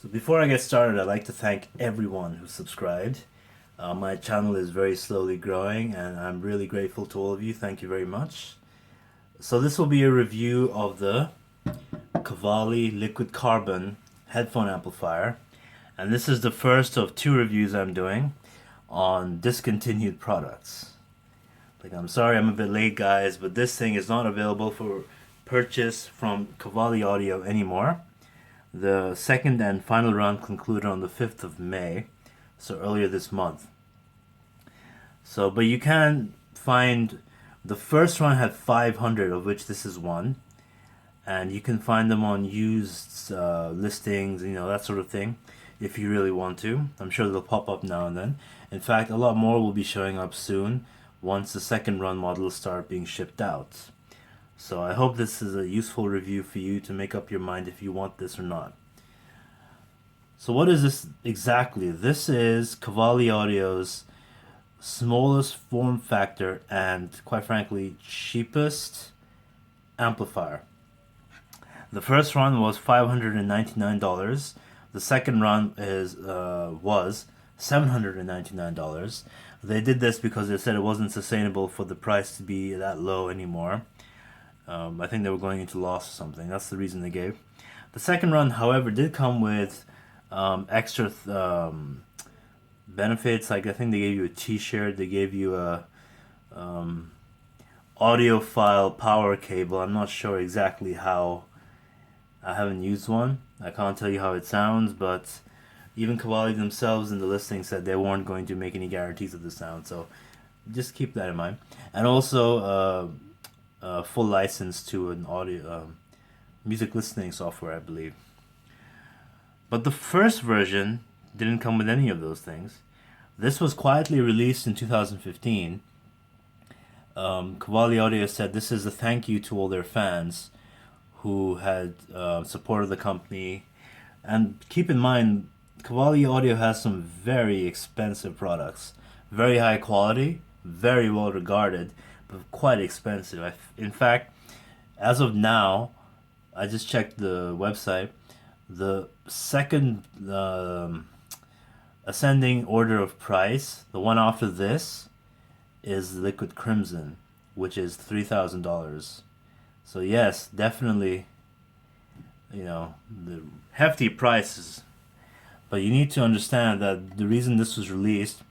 So before I get started, I'd like to thank everyone who subscribed. My channel is very slowly growing and I'm really grateful to all of you. Thank you very much. So this will be a review of the Cavalli liquid carbon headphone amplifier. And this is the first of two reviews I'm doing on discontinued products. I'm sorry I'm a bit late, guys, but this thing is not available for purchase from Cavalli Audio anymore. The second and final run concluded on the 5th of May, so earlier this month. But you can find, the first run had 500, of which this is one, and you can find them on used listings, that sort of thing, if you really want to. I'm sure they'll pop up now and then. In fact, a lot more will be showing up soon once the second run models start being shipped out. So I hope this is a useful review for you to make up your mind if you want this or not. So what is this exactly? This is Cavalli Audio's smallest form factor and, quite frankly, cheapest amplifier. The first run was $599. The second run was $799. They did this because they said it wasn't sustainable for the price to be that low anymore. I think they were going into loss or something. That's the reason they gave. The second run, however, did come with extra benefits. Like I think they gave you a T-shirt. They gave you a audiophile power cable. I'm not sure exactly how. I haven't used one. I can't tell you how it sounds, but even Cavalli themselves in the listing said they weren't going to make any guarantees of the sound. So just keep that in mind. And also full license to an audio music listening software, I believe. But the first version didn't come with any of those things. This was quietly released in 2015. Cavalli Audio said this is a thank you to all their fans who had supported the company. And keep in mind, Cavalli Audio has some very expensive products. Very high quality, very well regarded, but quite expensive. In fact, as of now, I just checked the website. The second ascending order of price, the one after this, is Liquid Crimson, which is $3,000. So yes, definitely, the hefty prices. But you need to understand that the reason this was released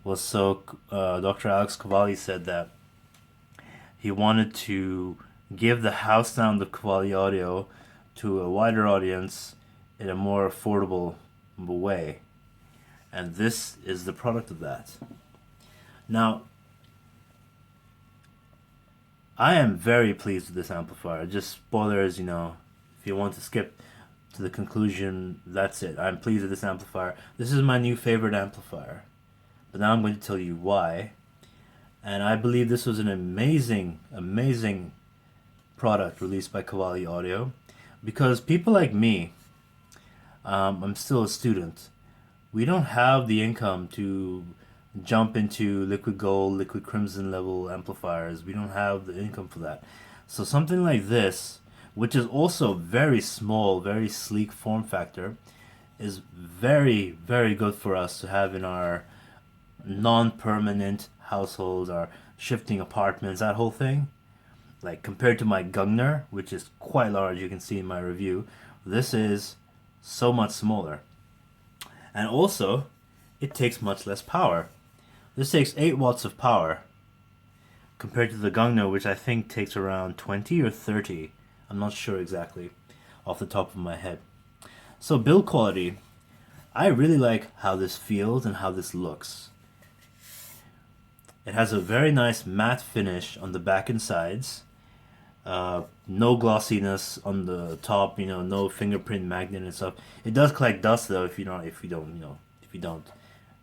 was so Dr. Alex Cavalli said that he wanted to give the house sound of Cavalli Audio to a wider audience in a more affordable way. And this is the product of that. Now, I am very pleased with this amplifier. Just spoilers, if you want to skip to the conclusion, that's it. I'm pleased with this amplifier. This is my new favorite amplifier. But now I'm going to tell you why. And I believe this was an amazing, amazing product released by Cavalli Audio. Because people like me, I'm still a student. We don't have the income to jump into liquid gold, liquid crimson level amplifiers. We don't have the income for that. So something like this, which is also very small, very sleek form factor, is very, very good for us to have in our non-permanent households, our shifting apartments, that whole thing. Like compared to my Gungner, which is quite large, you can see in my review, this is so much smaller. And also, it takes much less power. This takes 8 watts of power compared to the Gungner, which I think takes around 20 or 30. I'm not sure exactly off the top of my head. So build quality, I really like how this feels and how this looks. It has a very nice matte finish on the back and sides. No glossiness on the top, no fingerprint magnet and stuff. It does collect dust though if you don't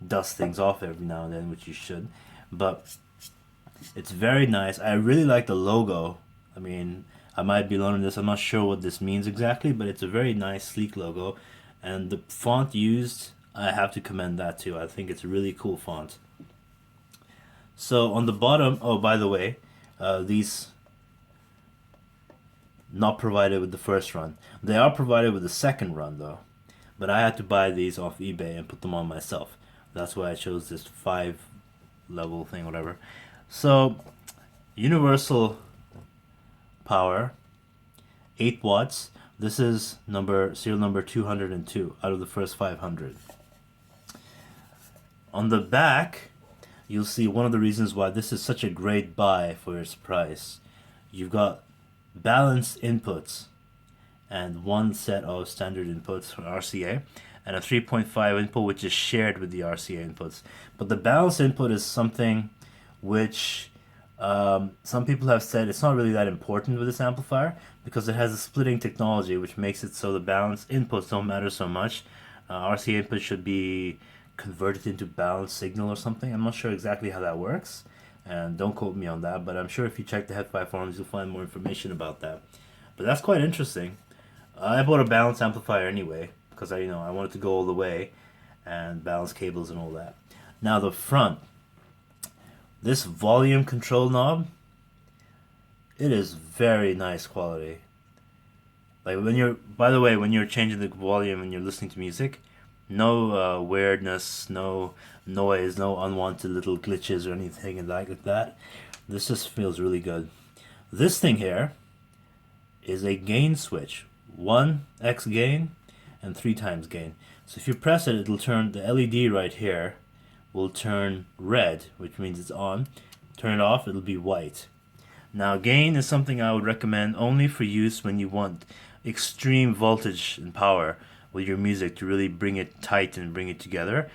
dust things off every now and then, which you should. But it's very nice. I really like the logo. I mean, I might be learning this. I'm not sure what this means exactly, but it's a very nice, sleek logo. And the font used, I have to commend that too. I think it's a really cool font. So on the bottom, oh, by the way, these not provided with the first run. They are provided with the second run though. but I had to buy these off eBay and put them on myself. That's why I chose this 5 level thing, whatever. So, universal power, 8 watts. This is serial number 202 out of the first 500. On the back, you'll see one of the reasons why this is such a great buy for its price. You've got balanced inputs and one set of standard inputs for RCA and a 3.5 input which is shared with the RCA inputs. But the balanced input is something which some people have said it's not really that important with this amplifier because it has a splitting technology which makes it so the balanced inputs don't matter so much. RCA input should be converted into balanced signal or something. I'm not sure exactly how that works, and don't quote me on that, but I'm sure if you check the Headphone forums you'll find more information about that. But that's quite interesting. I bought a balanced amplifier anyway because I wanted to go all the way and balance cables and all that. Now the front, this volume control knob, it is very nice quality. Like by the way, when you're changing the volume and you're listening to music, no weirdness, no noise, no unwanted little glitches or anything like that. This just feels really good. This thing here is a gain switch. 1x gain and 3 times gain. So if you press it, it'll turn, the LED right here will turn red, which means it's on. Turn it off, it'll be white. Now gain is something I would recommend only for use when you want extreme voltage and power with your music to really bring it tight and bring it together,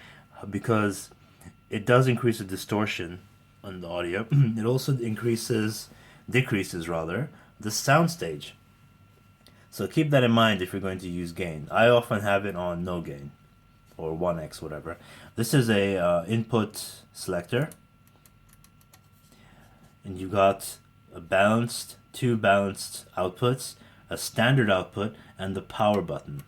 because it does increase the distortion on the audio. It also decreases rather, the soundstage. So keep that in mind if you're going to use gain. I often have it on no gain or 1x, whatever. This is a input selector, and you got two balanced outputs, a standard output, and the power button.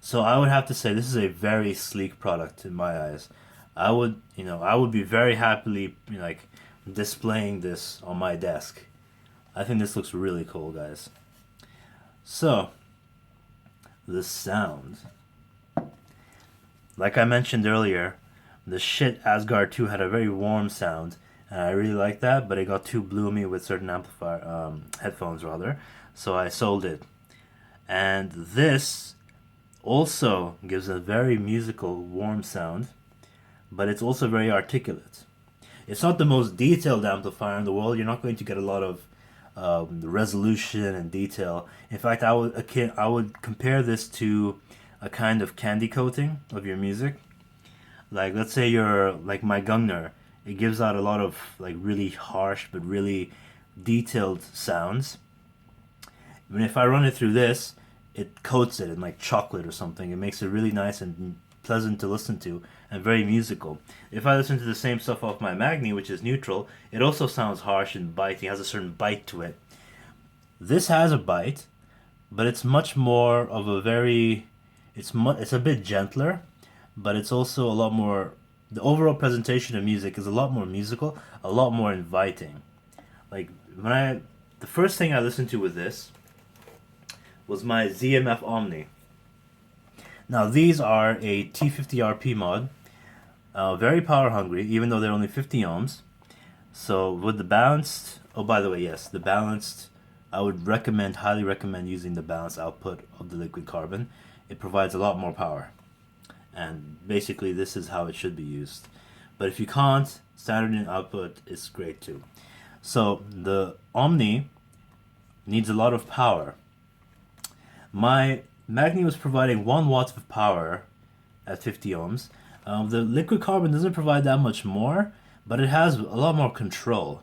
So I would have to say this is a very sleek product in my eyes. I would be very happily displaying this on my desk. I think this looks really cool, guys. So, the sound. Like I mentioned earlier, the shit Asgard 2 had a very warm sound, and I really like that, but it got too bloomy with certain headphones rather, so I sold it. And this also gives a very musical, warm sound, but it's also very articulate. It's not the most detailed amplifier in the world. You're not going to get a lot of resolution and detail. In fact, I would compare this to a kind of candy coating of your music. Like, let's say you're like my Gungner. It gives out a lot of really harsh but really detailed sounds. And if I run it through this, it coats it in like chocolate or something. It makes it really nice and pleasant to listen to and very musical. If I listen to the same stuff off my Magni, which is neutral, it also sounds harsh and biting, has a certain bite to it. This has a bite, but it's much more of it's a bit gentler, but it's also a lot more, the overall presentation of music is a lot more musical, a lot more inviting. Like the first thing I listened to with this was my ZMF Omni. Now these are a T50RP mod, very power hungry, even though they're only 50 ohms. So with the balanced, oh by the way, yes, the balanced, I would highly recommend using the balanced output of the liquid carbon. It provides a lot more power. And basically this is how it should be used. But if you can't, standard output is great too. So the Omni needs a lot of power. My Magni was providing 1 watt of power at 50 ohms. The liquid carbon doesn't provide that much more, but it has a lot more control.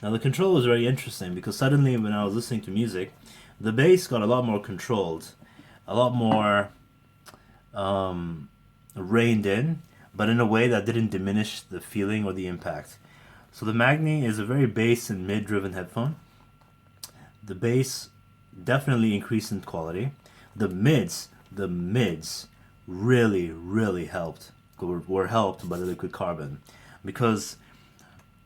Now the control was very interesting because suddenly when I was listening to music, the bass got a lot more controlled, a lot more reined in, but in a way that didn't diminish the feeling or the impact. So the Magni is a very bass and mid-driven headphone. The bass definitely increased in quality. The mids really were helped by the liquid carbon, because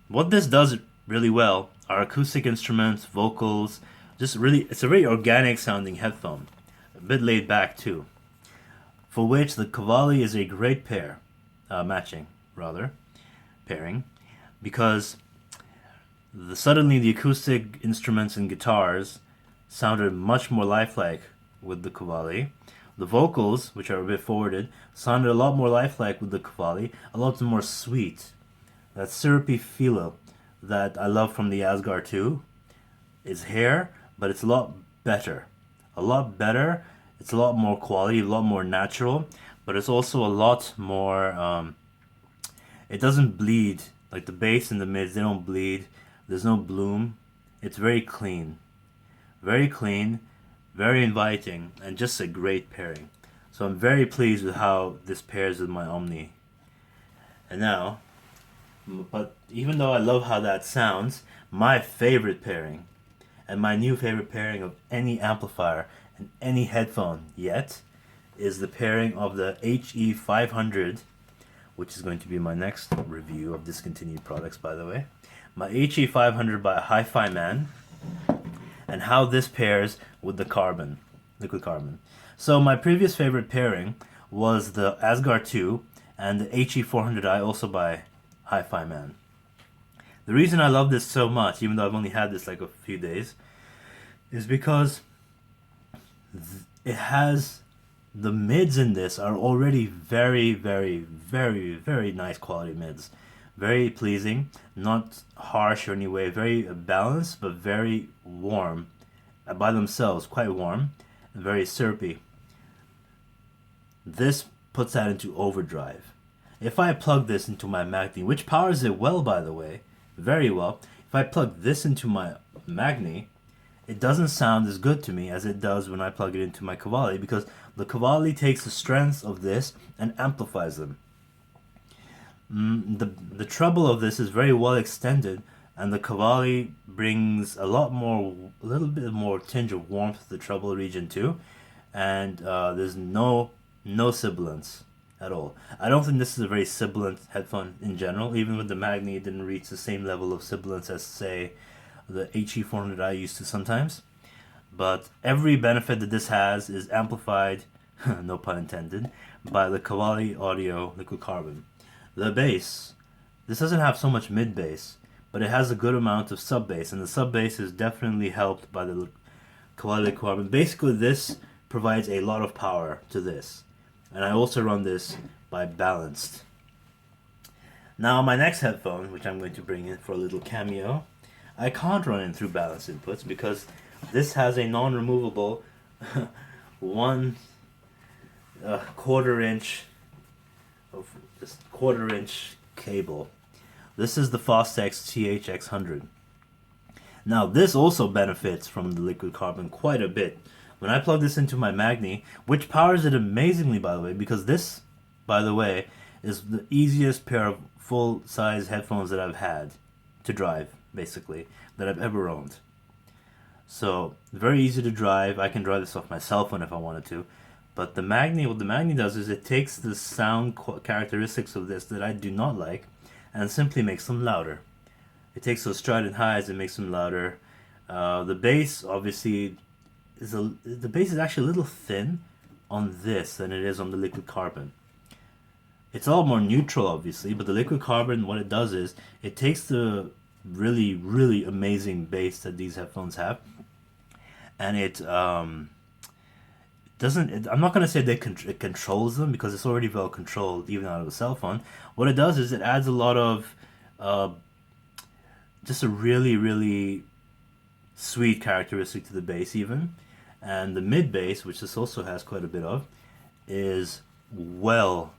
what this does really well are acoustic instruments, vocals, it's a very organic sounding headphone, a bit laid back too. for which the Cavalli is a great pairing, because suddenly the acoustic instruments and guitars sounded much more lifelike with the Cavalli. The vocals, which are a bit forwarded, sounded a lot more lifelike with the Cavalli, a lot more sweet. That syrupy feel that I love from the Asgard 2 is here, but it's a lot better. A lot better. It's a lot more quality, a lot more natural, but it's also a lot more, it doesn't bleed. Like the bass and the mids, they don't bleed. There's no bloom. It's very clean. Very clean, very inviting, and just a great pairing. So I'm very pleased with how this pairs with my Omni. And now, but even though I love how that sounds, my favorite pairing, and my new favorite pairing of any amplifier and any headphone yet, is the pairing of the HE500, which is going to be my next review of discontinued products, by the way. My HE500 by Hi-Fi Man, and how this pairs with the liquid carbon. So my previous favorite pairing was the Asgard 2 and the HE400i, also by Hi-Fi Man. The reason I love this so much, even though I've only had this like a few days, is because it has the mids in this are already very, very, very, very nice quality mids. Very pleasing, not harsh or any way, very balanced, but very warm. By themselves, quite warm, and very syrupy. This puts that into overdrive. If I plug this into my Magni, which powers it well, by the way, very well, if I plug this into my Magni, it doesn't sound as good to me as it does when I plug it into my Cavalli, because the Cavalli takes the strengths of this and amplifies them. The treble of this is very well extended, and the Cavalli brings a little bit more tinge of warmth to the treble region too, and there's no sibilance at all. I don't think this is a very sibilant headphone in general. Even with the Magni, it didn't reach the same level of sibilance as, say, the HE400i used to sometimes. But every benefit that this has is amplified, no pun intended, by the Cavalli Audio Liquid Carbon. The bass, this doesn't have so much mid bass, but it has a good amount of sub bass, and the sub bass is definitely helped by the Cavalli Liquid Carbon. Basically, this provides a lot of power to this, and I also run this by balanced. Now, my next headphone, which I'm going to bring in for a little cameo, I can't run in through balanced inputs because this has a non-removable 1 quarter-inch of this quarter-inch cable. This is the Fostex THX100. Now this also benefits from the liquid carbon quite a bit. When I plug this into my Magni, which powers it amazingly, by the way, because this, by the way, is the easiest pair of full-size headphones that I've had to drive, basically, that I've ever owned. So very easy to drive. I can drive this off my cell phone if I wanted to. But the Magni, what the Magni does is it takes the sound characteristics of this that I do not like and simply makes them louder. It takes those strident highs and makes them louder. The bass, obviously, the bass is actually a little thin on this than it is on the liquid carbon. It's a lot more neutral, obviously, but the liquid carbon, what it does is it takes the really, really amazing bass that these headphones have, and it doesn't. I'm not gonna say it controls them because it's already well controlled even out of a cell phone. What it does is it adds a lot of just a really, really sweet characteristic to the bass even, and the mid bass, which this also has quite a bit of, is well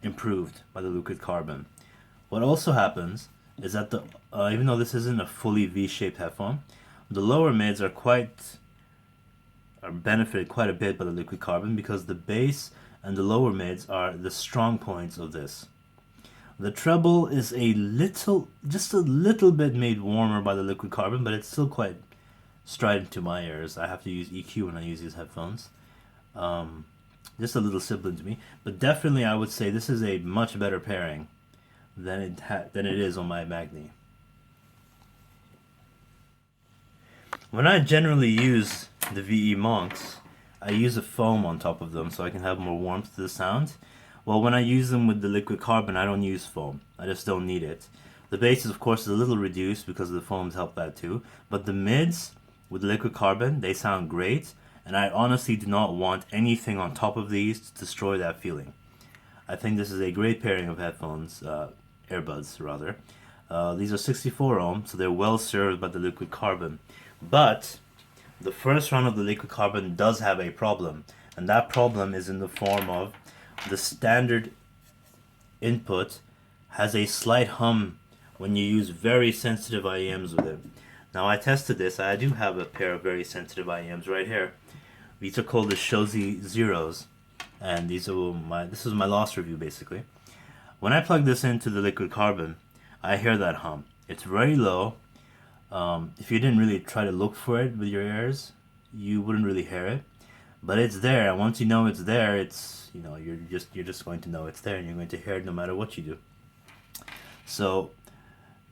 improved by the liquid carbon. What also happens is that even though this isn't a fully V-shaped headphone, the lower mids are benefited quite a bit by the liquid carbon because the bass and the lower mids are the strong points of this. The treble is just a little bit made warmer by the liquid carbon, but it's still quite strident to my ears. I have to use EQ when I use these headphones. Just a little sibilant to me, but definitely I would say this is a much better pairing than it is on my Magni. When I generally use the VE Monks, I use a foam on top of them so I can have more warmth to the sound. Well, when I use them with the liquid carbon, I don't use foam. I just don't need it. The bass, of course, is a little reduced because the foams help that too. But the mids with liquid carbon, they sound great. And I honestly do not want anything on top of these to destroy that feeling. I think this is a great pairing of headphones, earbuds rather. These are 64 ohm, so they're well served by the liquid carbon. But the first round of the liquid carbon does have a problem, and that problem is in the form of the standard input has a slight hum when you use very sensitive IEMs with it. Now I tested this. I do have a pair of very sensitive IEMs right here. These are called the Shozi Zeros, and this is my loss review basically. When I plug this into the liquid carbon, I hear that hum. It's very low. If you didn't really try to look for it with your ears, you wouldn't really hear it. But it's there, and once you know it's there, it's you're just going to know it's there, and you're going to hear it no matter what you do. So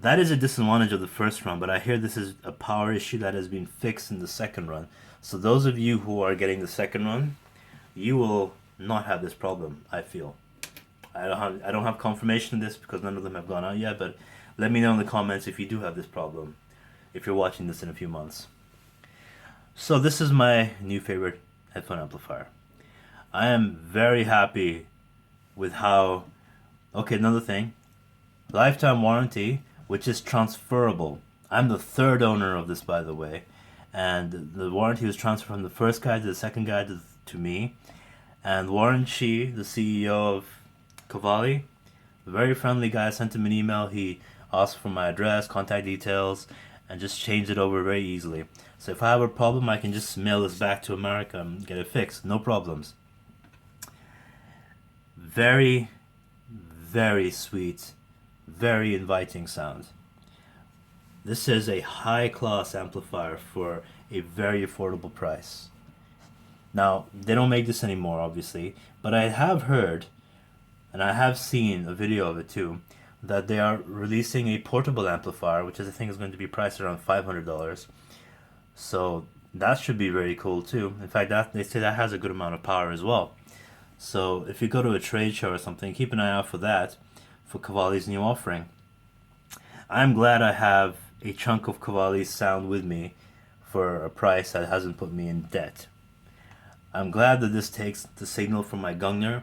that is a disadvantage of the first run, but I hear this is a power issue that has been fixed in the second run. So those of you who are getting the second run, you will not have this problem, I feel. I don't have confirmation of this because none of them have gone out yet, but let me know in the comments if you do have this problem, if you're watching this in a few months. So this is my new favorite headphone amplifier. I am very happy with how, okay, another thing, lifetime warranty, which is transferable. I'm the third owner of this, by the way, and the warranty was transferred from the first guy to the second guy to me. And Warren Shi, the CEO of Cavalli, a very friendly guy, sent him an email. He asked for my address, contact details, and just changed it over very easily. So if I have a problem, I can just mail this back to America and get it fixed. No problems. Very, very sweet, very inviting sound. This is a high-class amplifier for a very affordable price. Now, they don't make this anymore, obviously, but I have heard, and I have seen a video of it too, that they are releasing a portable amplifier, which I think is going to be priced around $500. So that should be very cool too. In fact, they say that has a good amount of power as well. So if you go to a trade show or something, keep an eye out for that, for Cavalli's new offering. I'm glad I have a chunk of Cavalli's sound with me for a price that hasn't put me in debt. I'm glad that this takes the signal from my Gungner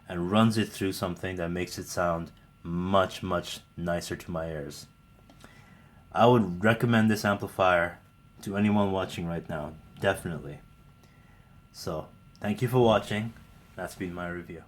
and runs it through something that makes it sound much, much nicer to my ears. I would recommend this amplifier to anyone watching right now, definitely. So, thank you for watching. That's been my review.